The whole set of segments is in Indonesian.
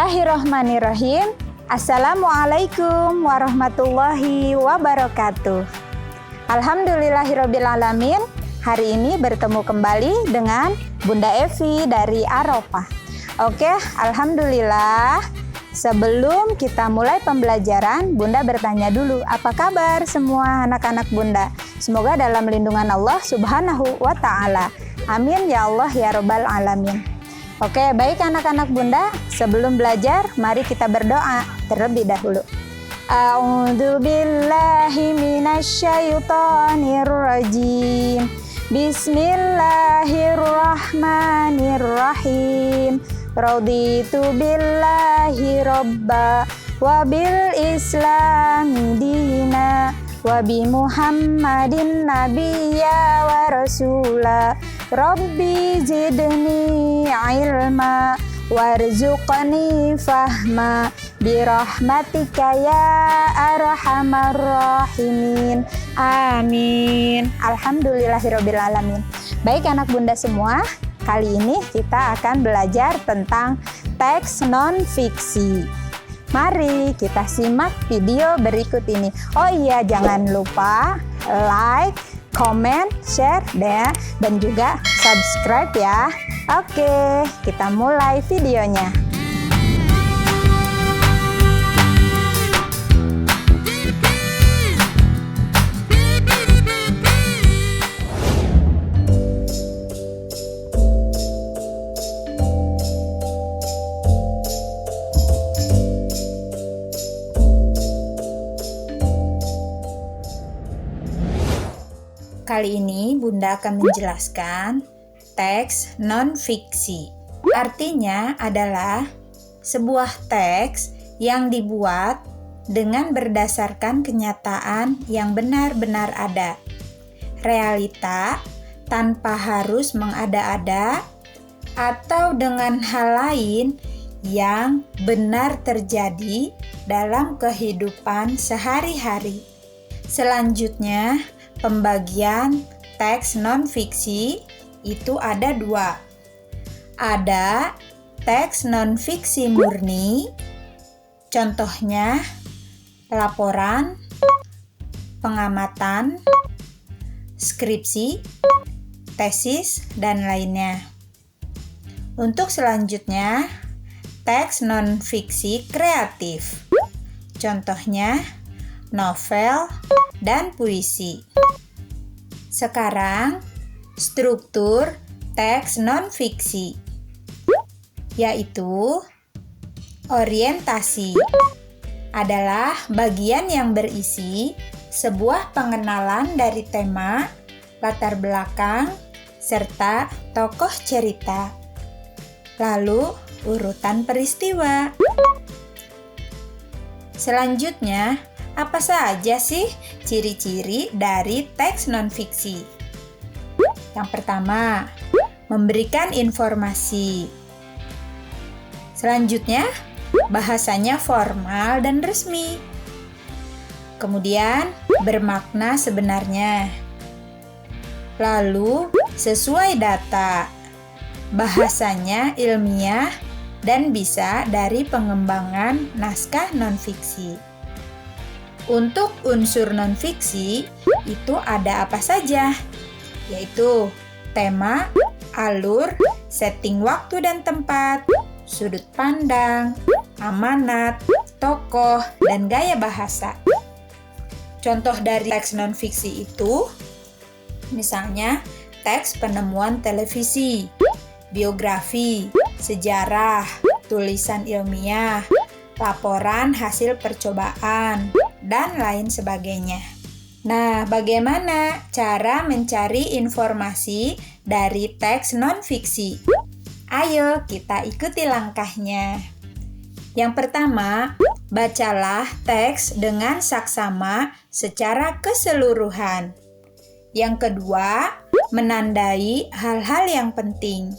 Bismillahirrahmanirrahim. Assalamualaikum warahmatullahi wabarakatuh. Alhamdulillahirrabbilalamin. Hari ini bertemu kembali dengan Bunda Evi dari Arafah. Oke, alhamdulillah. Sebelum kita mulai pembelajaran, Bunda bertanya dulu, apa kabar semua anak-anak Bunda? Semoga dalam lindungan Allah Subhanahu wa Ta'ala. Amin ya Allah ya Rabbal Alamin. Oke, baik anak-anak Bunda, sebelum belajar, mari kita berdoa terlebih dahulu. A'udzu billahi minasyaitonir rajim. Bismillahirrahmanirrahim. Raditu billahi robba wa bil islami dina wa bi Muhammadin nabiyya wa rasula. Rabbi zidni ilma warzuqni fahma birahmatika ya arhamar rahimin. Amin. Alhamdulillahirrabbilalamin. Baik anak Bunda semua, kali ini kita akan belajar tentang teks non-fiksi. Mari kita simak video berikut ini. Oh iya, jangan lupa like, comment, share, dan juga subscribe ya. Oke, kita mulai videonya. Kali ini Bunda akan menjelaskan teks non-fiksi. Artinya adalah sebuah teks yang dibuat dengan berdasarkan kenyataan yang benar-benar ada. Realita tanpa harus mengada-ada atau dengan hal lain yang benar terjadi dalam kehidupan sehari-hari. Selanjutnya, pembagian teks non-fiksi itu ada dua. Ada teks non-fiksi murni, contohnya laporan, pengamatan, skripsi, tesis, dan lainnya. Untuk selanjutnya, teks non-fiksi kreatif, contohnya novel dan puisi. Sekarang, struktur teks non-fiksi, yaitu orientasi, adalah bagian yang berisi sebuah pengenalan dari tema, latar belakang, serta tokoh cerita. Lalu, urutan peristiwa. Selanjutnya, apa saja sih ciri-ciri dari teks non-fiksi? Yang pertama, memberikan informasi. Selanjutnya, bahasanya formal dan resmi. Kemudian, bermakna sebenarnya. Lalu, sesuai data. Bahasanya ilmiah dan bisa dari pengembangan naskah non-fiksi. Untuk unsur non-fiksi, itu ada apa saja? Yaitu tema, alur, setting waktu dan tempat, sudut pandang, amanat, tokoh, dan gaya bahasa. Contoh dari teks non-fiksi itu, misalnya teks penemuan televisi, biografi, sejarah, tulisan ilmiah, laporan hasil percobaan, dan lain sebagainya. Nah, bagaimana cara mencari informasi dari teks non-fiksi? Ayo kita ikuti langkahnya. Yang pertama, bacalah teks dengan saksama secara keseluruhan. Yang kedua, menandai hal-hal yang penting.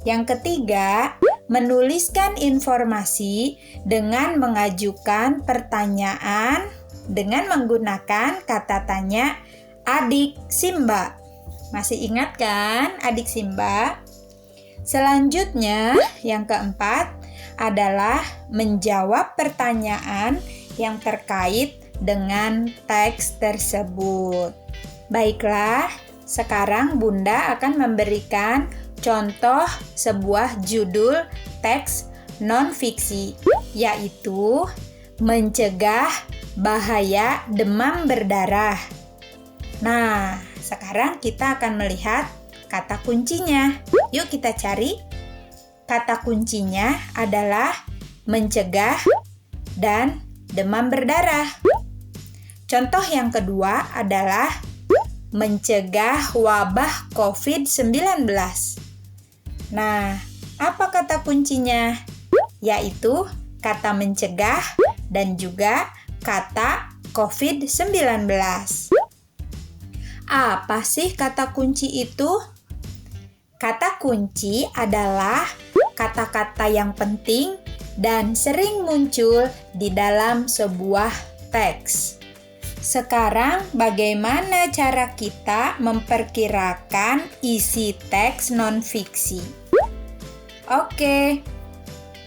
Yang ketiga, menuliskan informasi dengan mengajukan pertanyaan dengan menggunakan kata tanya adik Simba. Masih ingat kan adik Simba? Selanjutnya, yang keempat adalah menjawab pertanyaan yang terkait dengan teks tersebut. Baiklah, sekarang Bunda akan memberikan contoh sebuah judul teks non-fiksi, yaitu mencegah bahaya demam berdarah. Nah, sekarang kita akan melihat kata kuncinya. Yuk kita cari. Kata kuncinya adalah mencegah dan demam berdarah. Contoh yang kedua adalah mencegah wabah COVID-19. Nah, apa kata kuncinya? Yaitu kata mencegah dan juga kata COVID-19. Apa sih kata kunci itu? Kata kunci adalah kata-kata yang penting dan sering muncul di dalam sebuah teks. Sekarang, bagaimana cara kita memperkirakan isi teks non-fiksi? Oke,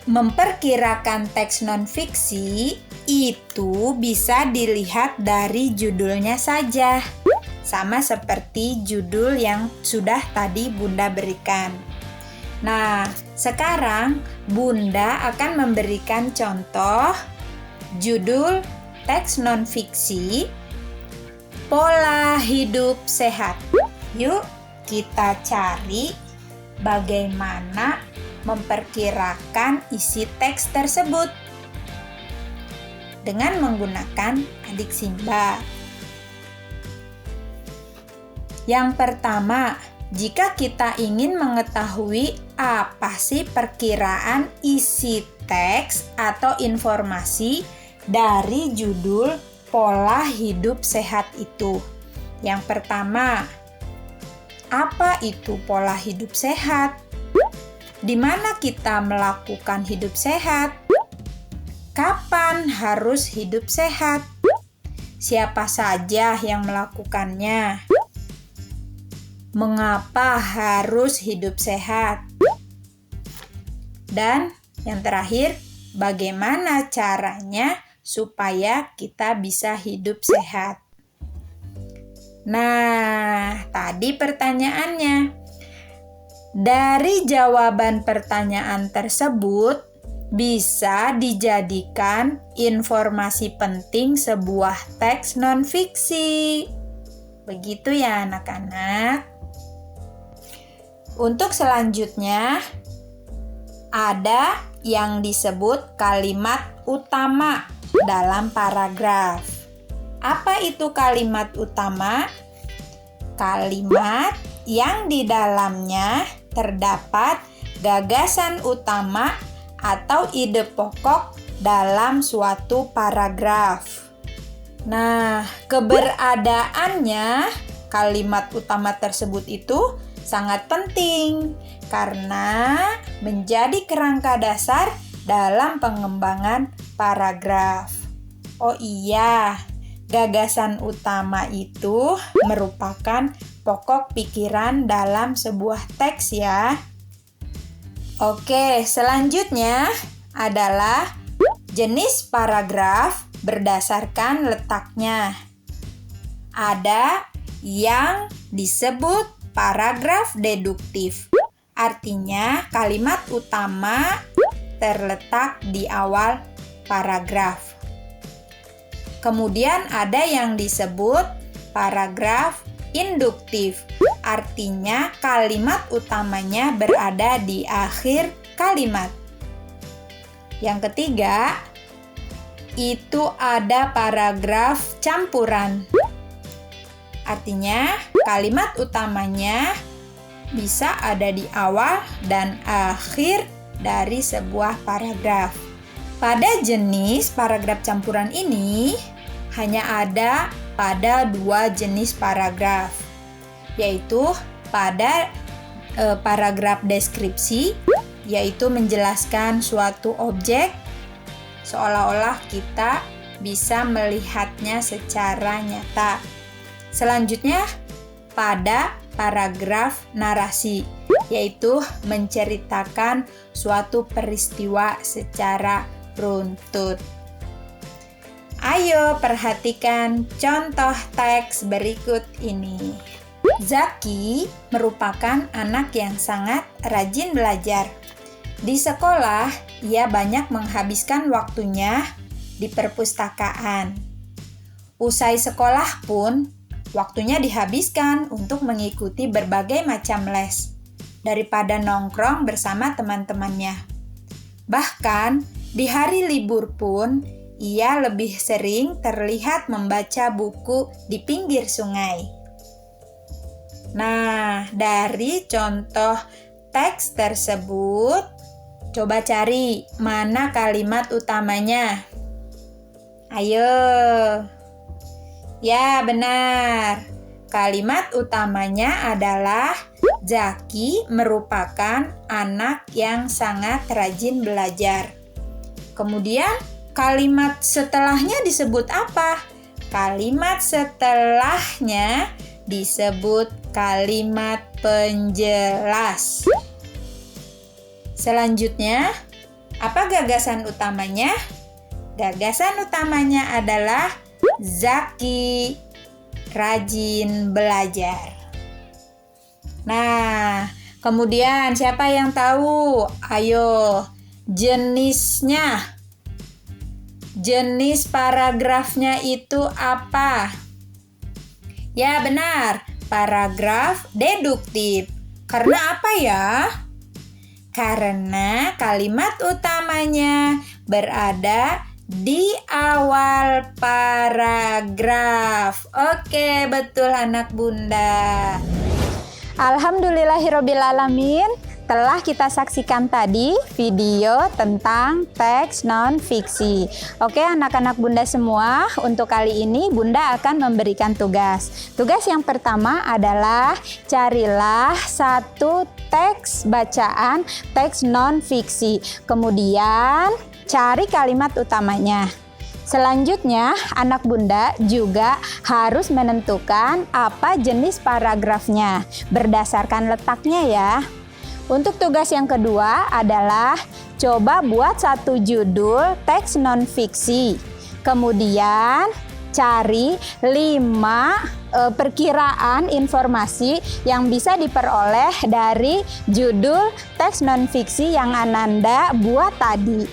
memperkirakan teks non-fiksi itu bisa dilihat dari judulnya saja. Sama seperti judul yang sudah tadi Bunda berikan. Nah, sekarang Bunda akan memberikan contoh judul teks non-fiksi pola hidup sehat. Yuk kita cari bagaimana memperkirakan isi teks tersebut dengan menggunakan adik Simba. Yang pertama, jika kita ingin mengetahui apa sih perkiraan isi teks atau informasi dari judul pola hidup sehat itu. Yang pertama, apa itu pola hidup sehat? Di mana kita melakukan hidup sehat? Kapan harus hidup sehat? Siapa saja yang melakukannya? Mengapa harus hidup sehat? Dan yang terakhir, bagaimana caranya supaya kita bisa hidup sehat? Nah, tadi pertanyaannya. Dari jawaban pertanyaan tersebut, bisa dijadikan informasi penting sebuah teks non-fiksi. Begitu ya anak-anak. Untuk selanjutnya, ada yang disebut kalimat utama dalam paragraf. Apa itu kalimat utama? Kalimat yang di dalamnya terdapat gagasan utama atau ide pokok dalam suatu paragraf. Nah, keberadaannya kalimat utama tersebut itu sangat penting karena menjadi kerangka dasar dalam pengembangan paragraf. Oh iya, gagasan utama itu merupakan pokok pikiran dalam sebuah teks ya. Oke, selanjutnya adalah jenis paragraf berdasarkan letaknya. Ada yang disebut paragraf deduktif. Artinya, kalimat utama terletak di awal paragraf. Kemudian ada yang disebut paragraf induktif. Artinya, kalimat utamanya berada di akhir kalimat. Yang ketiga, itu ada paragraf campuran. Artinya, kalimat utamanya bisa ada di awal dan akhir dari sebuah paragraf. Pada jenis paragraf campuran ini, hanya ada pada dua jenis paragraf, yaitu pada paragraf deskripsi, yaitu menjelaskan suatu objek, seolah-olah kita bisa melihatnya secara nyata. Selanjutnya, pada paragraf narasi, yaitu menceritakan suatu peristiwa secara runtut. Ayo perhatikan contoh teks berikut ini. Zaki merupakan anak yang sangat rajin belajar. Di sekolah, ia banyak menghabiskan waktunya di perpustakaan. Usai sekolah pun, waktunya dihabiskan untuk mengikuti berbagai macam les, daripada nongkrong bersama teman-temannya. Bahkan, di hari libur pun, ia lebih sering terlihat membaca buku di pinggir sungai. Nah, dari contoh teks tersebut, coba cari mana kalimat utamanya. Ayo. Ya, benar. Kalimat utamanya adalah Zaki merupakan anak yang sangat rajin belajar. Kemudian, kalimat setelahnya disebut apa? Kalimat setelahnya disebut kalimat penjelas. Selanjutnya, apa gagasan utamanya? Gagasan utamanya adalah Zaki rajin belajar. Nah, kemudian siapa yang tahu? Ayo, jenisnya. Jenis paragrafnya itu apa? Ya benar, paragraf deduktif. Karena apa ya? Karena kalimat utamanya berada di awal paragraf. Oke, betul anak bunda. Alhamdulillahirrabbilalamin. Telah kita saksikan tadi video tentang teks non-fiksi. Oke anak-anak bunda semua, untuk kali ini bunda akan memberikan tugas. Tugas yang pertama adalah carilah satu teks bacaan, teks non-fiksi. Kemudian cari kalimat utamanya. Selanjutnya, anak bunda juga harus menentukan apa jenis paragrafnya berdasarkan letaknya ya. Untuk tugas yang kedua adalah coba buat satu judul teks non-fiksi. Kemudian cari 5 perkiraan informasi yang bisa diperoleh dari judul teks non-fiksi yang Ananda buat tadi.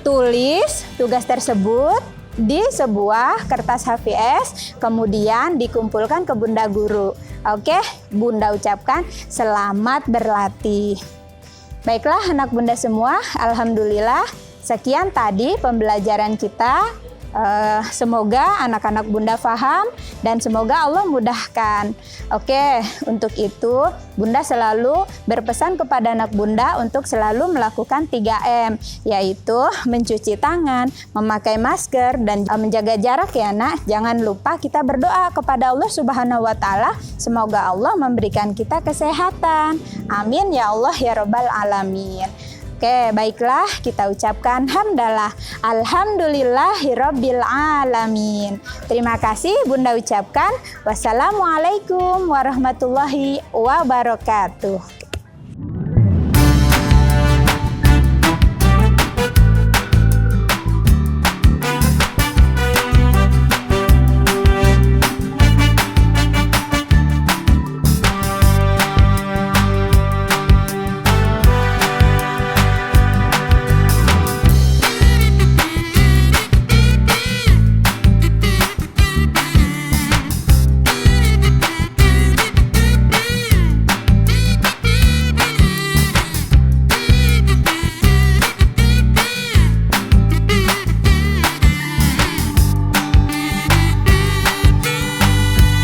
Tulis tugas tersebut di sebuah kertas HVS, kemudian dikumpulkan ke bunda guru. Oke, bunda ucapkan selamat berlatih. Baiklah anak bunda semua, alhamdulillah sekian tadi pembelajaran kita. Semoga anak-anak bunda paham dan semoga Allah mudahkan. Oke, untuk itu bunda selalu berpesan kepada anak bunda untuk selalu melakukan 3M, yaitu mencuci tangan, memakai masker, dan menjaga jarak ya nak. Jangan lupa kita berdoa kepada Allah Subhanahu wa Ta'ala, semoga Allah memberikan kita kesehatan. Amin ya Allah ya Rabbal Alamin. Oke, baiklah kita ucapkan hamdalah. Alhamdulillahirabbil alamin. Terima kasih bunda ucapkan. Wassalamualaikum warahmatullahi wabarakatuh.